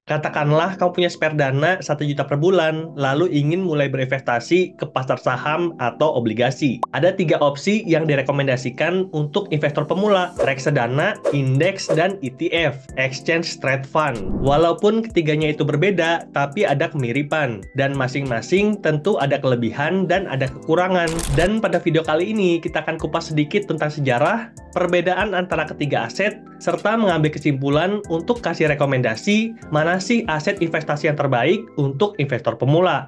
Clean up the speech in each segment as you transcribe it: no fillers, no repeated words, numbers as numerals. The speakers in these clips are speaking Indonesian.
Katakanlah kamu punya spare dana 1 juta per bulan, lalu ingin mulai berinvestasi ke pasar saham atau obligasi. Ada 3 opsi yang direkomendasikan untuk investor pemula: reksadana, indeks, dan ETF, Exchange Trade Fund. Walaupun ketiganya itu berbeda, tapi ada kemiripan, dan masing-masing tentu ada kelebihan dan ada kekurangan. Dan pada video kali ini, kita akan kupas sedikit tentang sejarah, perbedaan antara ketiga aset, serta mengambil kesimpulan untuk kasih rekomendasi mana sih aset investasi yang terbaik untuk investor pemula.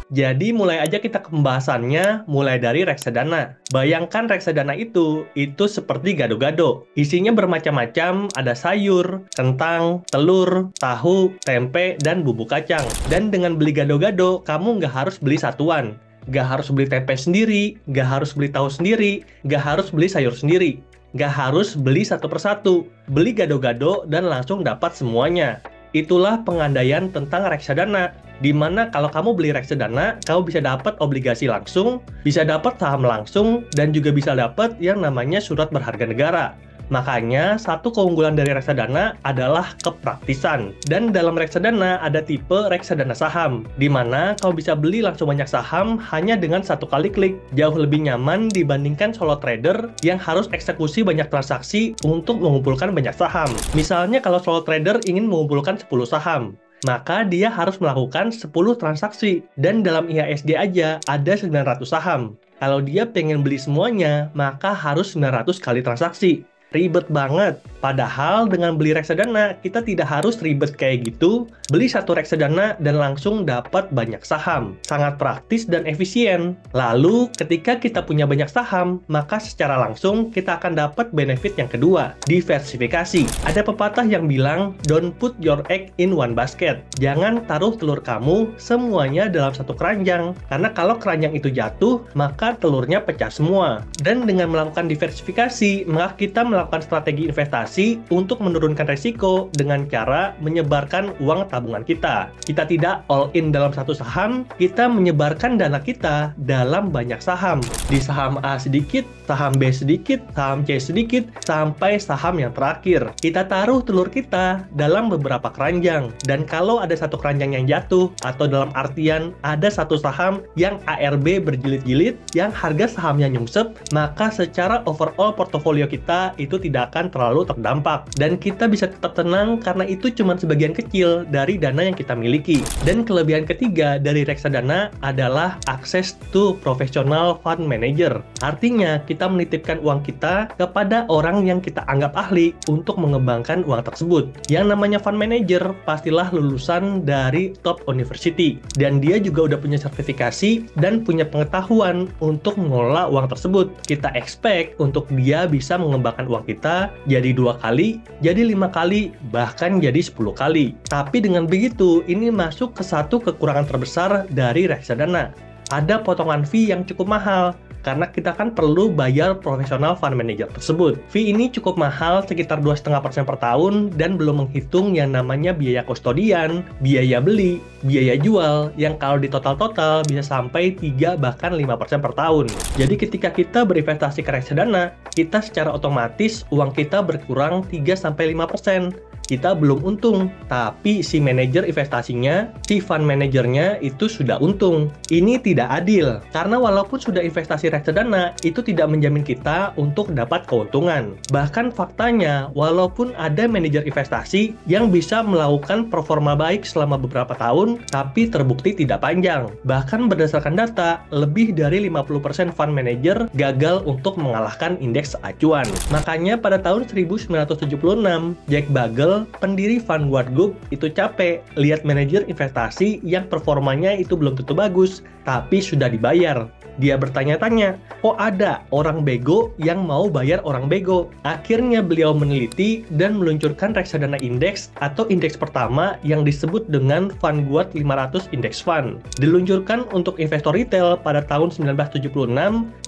Jadi mulai aja kita ke pembahasannya, mulai dari reksadana. Bayangkan reksadana itu seperti gado-gado. Isinya bermacam-macam, ada sayur, kentang, telur, tahu, tempe, dan bumbu kacang. Dan dengan beli gado-gado, kamu nggak harus beli satuan. Nggak harus beli tempe sendiri, nggak harus beli tahu sendiri, nggak harus beli sayur sendiri. Nggak harus beli satu persatu. Beli gado-gado dan langsung dapat semuanya. Itulah pengandaian tentang reksadana, di mana kalau kamu beli reksadana, kamu bisa dapat obligasi langsung, bisa dapat saham langsung, dan juga bisa dapat yang namanya surat berharga negara. Makanya, satu keunggulan dari reksadana adalah kepraktisan. Dan dalam reksadana ada tipe reksadana saham, di mana kamu bisa beli langsung banyak saham hanya dengan satu kali klik. Jauh lebih nyaman dibandingkan solo trader yang harus eksekusi banyak transaksi untuk mengumpulkan banyak saham. Misalnya kalau solo trader ingin mengumpulkan 10 saham, maka dia harus melakukan 10 transaksi. Dan dalam IHSG aja ada 900 saham. Kalau dia pengen beli semuanya, maka harus 900 kali transaksi. Ribet banget. Padahal dengan beli reksadana, kita tidak harus ribet kayak gitu. Beli satu reksadana dan langsung dapat banyak saham. Sangat praktis dan efisien. Lalu, ketika kita punya banyak saham, maka secara langsung kita akan dapat benefit yang kedua, diversifikasi. Ada pepatah yang bilang, don't put your egg in one basket. Jangan taruh telur kamu semuanya dalam satu keranjang. Karena kalau keranjang itu jatuh, maka telurnya pecah semua. Dan dengan melakukan diversifikasi, maka kita melakukan strategi investasi untuk menurunkan resiko dengan cara menyebarkan uang tabungan kita. Kita tidak all in dalam satu saham, kita menyebarkan dana kita dalam banyak saham. Di saham A sedikit, saham B sedikit, saham C sedikit, sampai saham yang terakhir. Kita taruh telur kita dalam beberapa keranjang. Dan kalau ada satu keranjang yang jatuh, atau dalam artian ada satu saham yang ARB berjilid-jilid, yang harga sahamnya nyungsep, maka secara overall portofolio kita itu tidak akan terlalu terdampak. Dan kita bisa tetap tenang karena itu cuma sebagian kecil dari dana yang kita miliki. Dan kelebihan ketiga dari reksadana adalah access to professional fund manager. Artinya, kita menitipkan uang kita kepada orang yang kita anggap ahli untuk mengembangkan uang tersebut. Yang namanya fund manager pastilah lulusan dari top university. Dan dia juga udah punya sertifikasi dan punya pengetahuan untuk mengelola uang tersebut. Kita expect untuk dia bisa mengembangkan uang kita jadi 2 kali, jadi 5 kali, bahkan jadi 10 kali. Tapi dengan begitu, ini masuk ke satu kekurangan terbesar dari reksadana. Ada potongan fee yang cukup mahal, karena kita kan perlu bayar profesional fund manager tersebut. Fee ini cukup mahal, sekitar 2,5% per tahun, dan belum menghitung yang namanya biaya kustodian, biaya beli, biaya jual, yang kalau di total-total bisa sampai 3 bahkan 5% per tahun. Jadi ketika kita berinvestasi ke reksadana, kita secara otomatis uang kita berkurang 3-5%. Kita belum untung, tapi si manajer investasinya, si fund manajernya itu sudah untung. Ini tidak adil, karena walaupun sudah investasi reksadana, itu tidak menjamin kita untuk dapat keuntungan. Bahkan faktanya, walaupun ada manajer investasi yang bisa melakukan performa baik selama beberapa tahun, tapi terbukti tidak panjang. Bahkan berdasarkan data, lebih dari 50% fund manager gagal untuk mengalahkan indeks acuan. Makanya pada tahun 1976, Jack Bogle, pendiri Vanguard Group, itu capek lihat manajer investasi yang performanya itu belum tentu bagus, tapi sudah dibayar. Dia bertanya-tanya, kok ada orang bego yang mau bayar orang bego? Akhirnya beliau meneliti dan meluncurkan reksadana indeks atau indeks pertama yang disebut dengan Vanguard 500 Index Fund. Diluncurkan untuk investor retail pada tahun 1976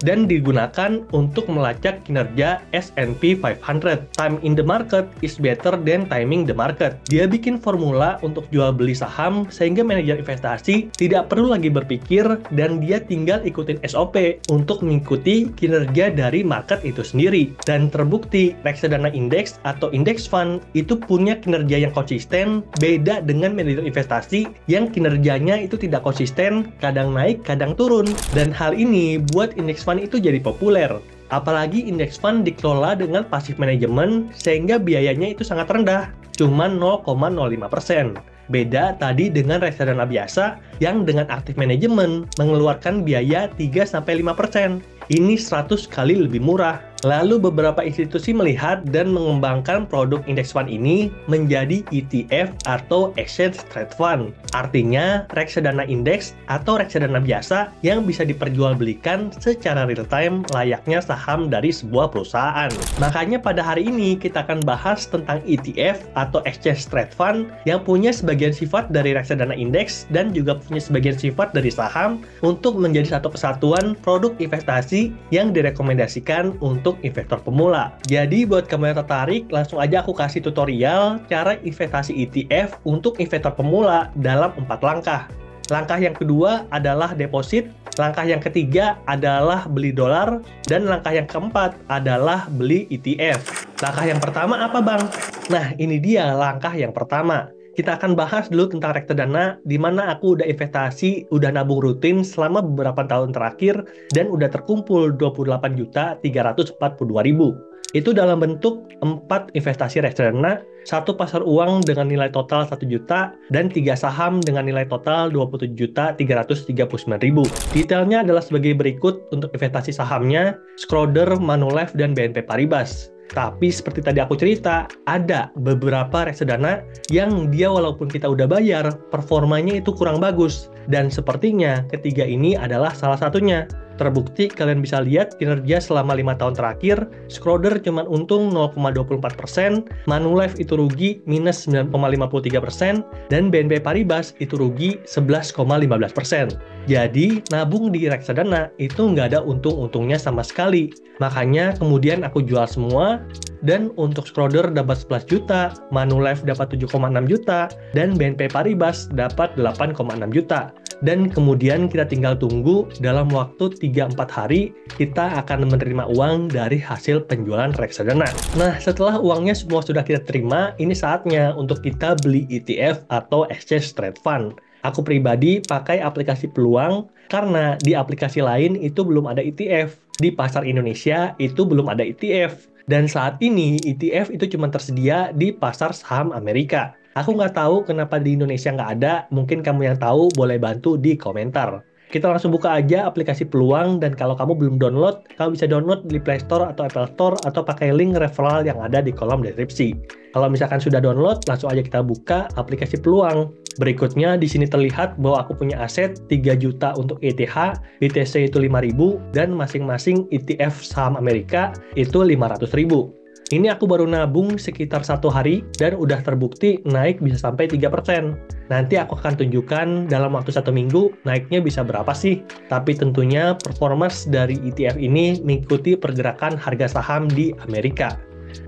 dan digunakan untuk melacak kinerja S&P 500. Time in the market is better than timing the market. Dia bikin formula untuk jual beli saham sehingga manajer investasi tidak perlu lagi berpikir dan dia tinggal ikutin SOP untuk mengikuti kinerja dari market itu sendiri. Dan terbukti reksadana indeks atau index fund itu punya kinerja yang konsisten, beda dengan manajer investasi yang kinerjanya itu tidak konsisten, kadang naik, kadang turun. Dan hal ini buat index fund itu jadi populer. Apalagi index fund dikelola dengan passive management sehingga biayanya itu sangat rendah, cuma 0,05%. Beda tadi dengan reksadana biasa yang dengan active management mengeluarkan biaya 3-5%. Ini 100 kali lebih murah. Lalu beberapa institusi melihat dan mengembangkan produk index fund ini menjadi ETF atau Exchange Traded Fund. Artinya reksadana indeks atau reksadana biasa yang bisa diperjualbelikan secara real time layaknya saham dari sebuah perusahaan. Makanya pada hari ini kita akan bahas tentang ETF atau Exchange Traded Fund yang punya sebagian sifat dari reksadana indeks dan juga punya sebagian sifat dari saham untuk menjadi satu kesatuan produk investasi yang direkomendasikan untuk investor pemula. Jadi buat kamu yang tertarik, langsung aja aku kasih tutorial cara investasi ETF untuk investor pemula dalam 4 langkah. Langkah yang kedua adalah deposit, langkah yang ketiga adalah beli dolar, dan langkah yang keempat adalah beli ETF. Langkah yang pertama apa, Bang? Nah, ini dia langkah yang pertama. Kita akan bahas dulu tentang reksadana, di mana aku udah investasi, udah nabung rutin selama beberapa tahun terakhir, dan udah terkumpul 28.342.000. Itu dalam bentuk 4 investasi reksadana, 1 pasar uang dengan nilai total 1 juta, dan 3 saham dengan nilai total 27.339.000. Detailnya adalah sebagai berikut untuk investasi sahamnya, Schroders, Manulife, dan BNP Paribas. Tapi seperti tadi aku cerita, ada beberapa reksadana yang dia walaupun kita udah bayar, performanya itu kurang bagus. Dan sepertinya ketiga ini adalah salah satunya. Terbukti kalian bisa lihat kinerja selama 5 tahun terakhir, Schroders cuma untung 0,24%, Manulife itu rugi minus 9,53%, dan BNP Paribas itu rugi 11,15%. Jadi, nabung di reksadana itu nggak ada untung-untungnya sama sekali. Makanya kemudian aku jual semua, dan untuk Schroders dapat 11 juta, Manulife dapat 7,6 juta, dan BNP Paribas dapat 8,6 juta. Dan kemudian kita tinggal tunggu dalam waktu 3-4 hari kita akan menerima uang dari hasil penjualan reksadana. Nah, setelah uangnya semua sudah kita terima, ini saatnya untuk kita beli ETF atau Exchange Traded Fund. Aku pribadi pakai aplikasi Peluang karena di aplikasi lain itu belum ada ETF. Di pasar Indonesia itu belum ada ETF. Dan saat ini ETF itu cuma tersedia di pasar saham Amerika. Aku nggak tahu kenapa di Indonesia nggak ada, mungkin kamu yang tahu boleh bantu di komentar. Kita langsung buka aja aplikasi Peluang, dan kalau kamu belum download, kamu bisa download di Play Store atau Apple Store atau pakai link referral yang ada di kolom deskripsi. Kalau misalkan sudah download, langsung aja kita buka aplikasi Peluang. Berikutnya di sini terlihat bahwa aku punya aset 3 juta untuk ETH, BTC itu 5.000, dan masing-masing ETF saham Amerika itu 500.000. Ini aku baru nabung sekitar 1 hari dan udah terbukti naik bisa sampai 3%. Nanti aku akan tunjukkan dalam waktu 1 minggu naiknya bisa berapa sih. Tapi tentunya performance dari ETF ini mengikuti pergerakan harga saham di Amerika.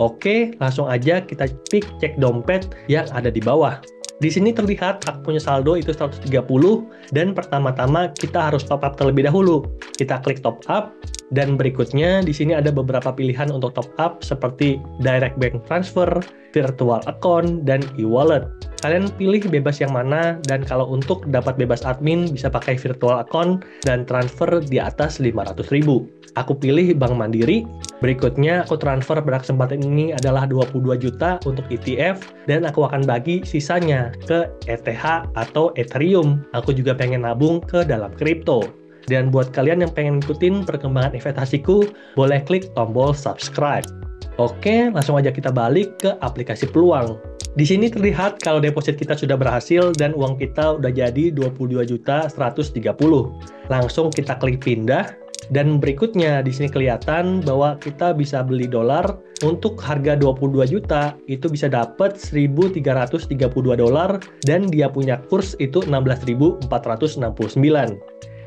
Oke, langsung aja kita cek dompet yang ada di bawah. Di sini terlihat aku punya saldo itu 130, dan pertama-tama kita harus top up terlebih dahulu. Kita klik top up, dan berikutnya di sini ada beberapa pilihan untuk top up seperti direct bank transfer, virtual account, dan e-wallet. Kalian pilih bebas yang mana, dan kalau untuk dapat bebas admin bisa pakai virtual account dan transfer di atas 500.000. Aku pilih Bank Mandiri. Berikutnya aku transfer pada kesempatan ini adalah 22 juta untuk ETF, dan aku akan bagi sisanya ke ETH atau Ethereum. Aku juga pengen nabung ke dalam kripto. Dan buat kalian yang pengen ikutin perkembangan investasiku, boleh klik tombol subscribe. Oke, langsung aja kita balik ke aplikasi Peluang. Di sini terlihat kalau deposit kita sudah berhasil dan uang kita udah jadi 22.130. Langsung kita klik pindah. Dan berikutnya di sini kelihatan bahwa kita bisa beli dolar untuk harga 22 juta itu bisa dapat 1.332 dolar, dan dia punya kurs itu 16.469.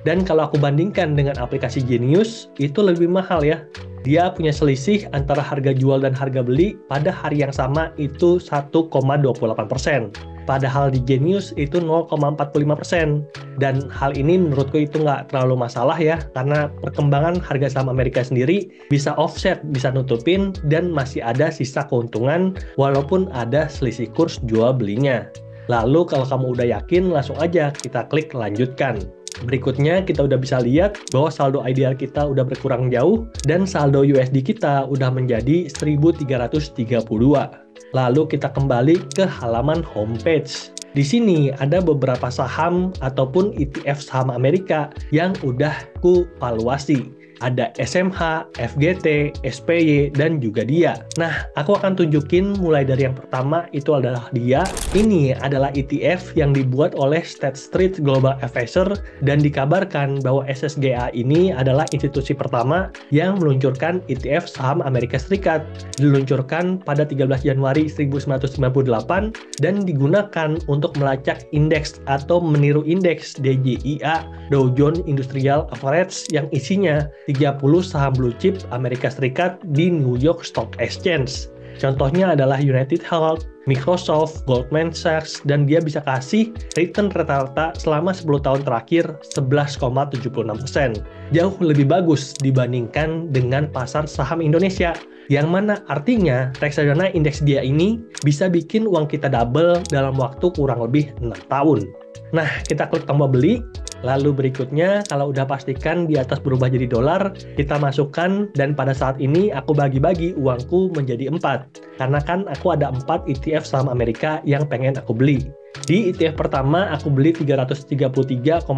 Dan kalau aku bandingkan dengan aplikasi Genius, itu lebih mahal ya. Dia punya selisih antara harga jual dan harga beli pada hari yang sama itu 1,28%. Padahal di Genius itu 0,45%. Dan hal ini menurutku itu nggak terlalu masalah ya, karena perkembangan harga saham Amerika sendiri bisa offset, bisa nutupin, dan masih ada sisa keuntungan walaupun ada selisih kurs jual belinya. Lalu kalau kamu udah yakin, langsung aja kita klik lanjutkan. Berikutnya kita udah bisa lihat bahwa saldo IDR kita udah berkurang jauh dan saldo USD kita udah menjadi 1.332. Lalu kita kembali ke halaman homepage. Di sini ada beberapa saham ataupun ETF saham Amerika yang udah ku valuasi. Ada SMH, FGT, SPY, dan juga DIA. Nah, aku akan tunjukin mulai dari yang pertama, itu adalah DIA. Ini adalah ETF yang dibuat oleh State Street Global Advisor dan dikabarkan bahwa SSGA ini adalah institusi pertama yang meluncurkan ETF saham Amerika Serikat. Diluncurkan pada 13 Januari 1998 dan digunakan untuk melacak indeks atau meniru indeks DJIA Dow Jones Industrial Average yang isinya 30 saham blue chip Amerika Serikat di New York Stock Exchange. Contohnya adalah United Health, Microsoft, Goldman Sachs, dan dia bisa kasih return rata-rata selama 10 tahun terakhir 11,76%. Jauh lebih bagus dibandingkan dengan pasar saham Indonesia, yang mana artinya reksadana indeks dia ini bisa bikin uang kita double dalam waktu kurang lebih 6 tahun. Nah, kita klik tombol beli. Lalu berikutnya, kalau udah pastikan di atas berubah jadi dolar, kita masukkan, dan pada saat ini aku bagi-bagi uangku menjadi 4. Karena kan aku ada 4 ETF saham Amerika yang pengen aku beli. Di ETF pertama, aku beli 333,13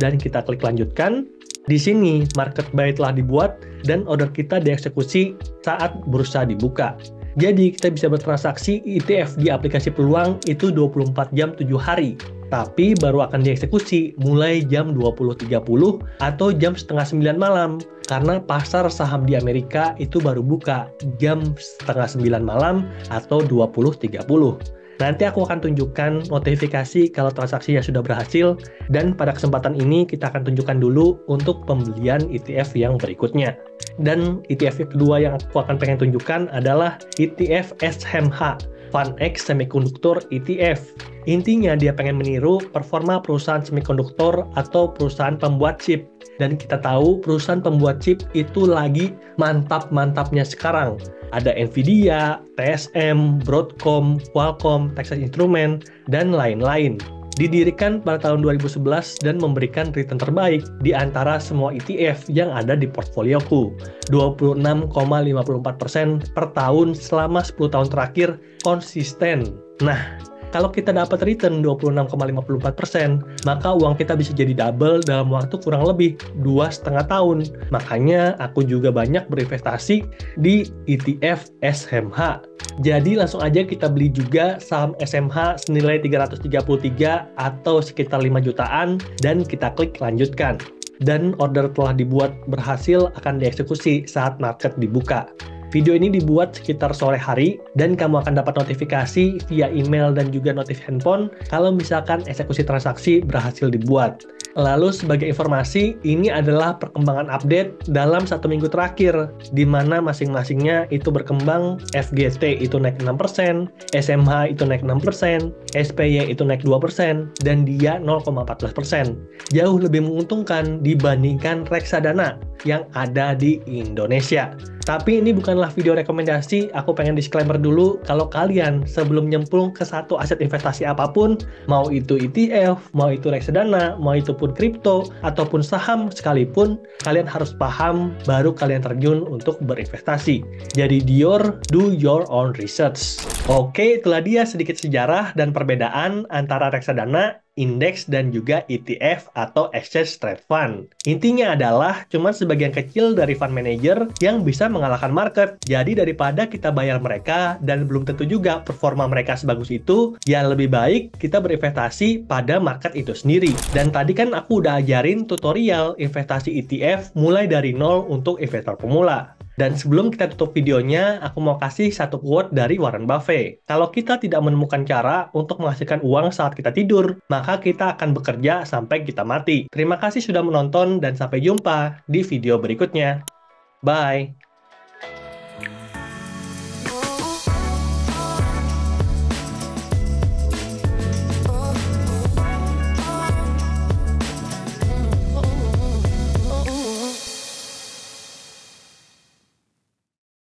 dan kita klik lanjutkan. Di sini, market buy telah dibuat dan order kita dieksekusi saat bursa dibuka. Jadi, kita bisa bertransaksi ETF di aplikasi peluang itu 24 jam 7 hari. Tapi baru akan dieksekusi mulai jam 20.30 atau jam setengah 9 malam. Karena pasar saham di Amerika itu baru buka jam setengah 9 malam atau 20.30. Nanti aku akan tunjukkan notifikasi kalau transaksinya sudah berhasil. Dan pada kesempatan ini kita akan tunjukkan dulu untuk pembelian ETF yang berikutnya. Dan ETF yang kedua yang aku akan pengen tunjukkan adalah ETF SMH. FunX Semiconductor ETF. Intinya dia pengen meniru performa perusahaan semikonduktor atau perusahaan pembuat chip. Dan kita tahu perusahaan pembuat chip itu lagi mantap-mantapnya sekarang. Ada Nvidia, TSM, Broadcom, Qualcomm, Texas Instruments, dan lain-lain. Didirikan pada tahun 2011 dan memberikan return terbaik di antara semua ETF yang ada di portfolioku. 26,54% per tahun selama 10 tahun terakhir konsisten. Nah, kalau kita dapat return 26,54%, maka uang kita bisa jadi double dalam waktu kurang lebih 2,5 tahun. Makanya aku juga banyak berinvestasi di ETF SMH. Jadi langsung aja kita beli juga saham SMH senilai 333 atau sekitar 5 jutaan dan kita klik lanjutkan. Dan order telah dibuat berhasil akan dieksekusi saat market dibuka. Video ini dibuat sekitar sore hari dan kamu akan dapat notifikasi via email dan juga notif handphone kalau misalkan eksekusi transaksi berhasil dibuat. Lalu sebagai informasi, ini adalah perkembangan update dalam 1 minggu terakhir, di mana masing-masingnya itu berkembang. FGT itu naik 6%, SMH itu naik 6%, SPY itu naik 2%, dan DIA 0,14%. Jauh lebih menguntungkan dibandingkan reksadana yang ada di Indonesia. Tapi ini bukanlah video rekomendasi, aku pengen disclaimer dulu kalau kalian sebelum nyemplung ke satu aset investasi apapun, mau itu ETF, mau itu reksadana, mau itu pun kripto, ataupun saham sekalipun, kalian harus paham baru kalian terjun untuk berinvestasi. Jadi do your own research. Oke, itulah dia sedikit sejarah dan perbedaan antara reksadana, indeks, dan juga ETF atau Exchange Trade Fund. Intinya adalah cuma sebagian kecil dari fund manager yang bisa mengalahkan market. Jadi daripada kita bayar mereka dan belum tentu juga performa mereka sebagus itu, ya lebih baik kita berinvestasi pada market itu sendiri. Dan tadi kan aku udah ajarin tutorial investasi ETF mulai dari nol untuk investor pemula. Dan sebelum kita tutup videonya, aku mau kasih satu quote dari Warren Buffett. Kalau kita tidak menemukan cara untuk menghasilkan uang saat kita tidur, maka kita akan bekerja sampai kita mati. Terima kasih sudah menonton dan sampai jumpa di video berikutnya. Bye!